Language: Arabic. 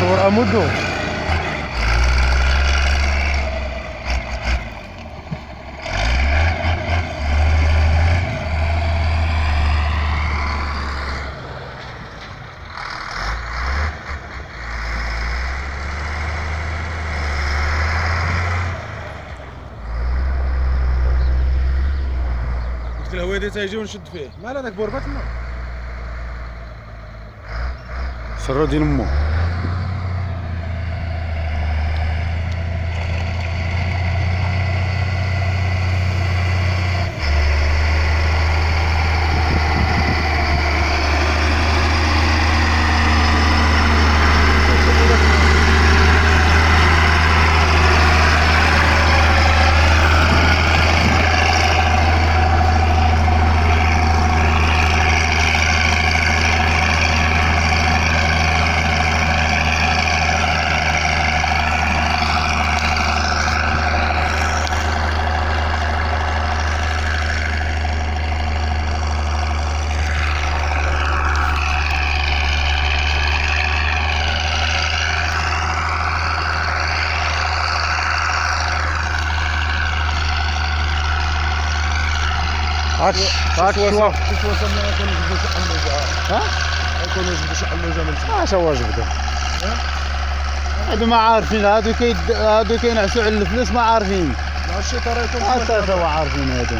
صور امودو. قلت الهوايه ديال تيجي ونشد فيه مال هذاك بوربات ما سرو ديال مو. هاك شوا شو وصلنا يكونوا يجبدوا شي حلوجه ها يكونوا يجبدوا شي حلوجه من تما اش هو جبدو هادو ما عارفين هادو كينعسوا على الفلوس ما عارفين مع الشيطان يكون حتى هو عارفين هادو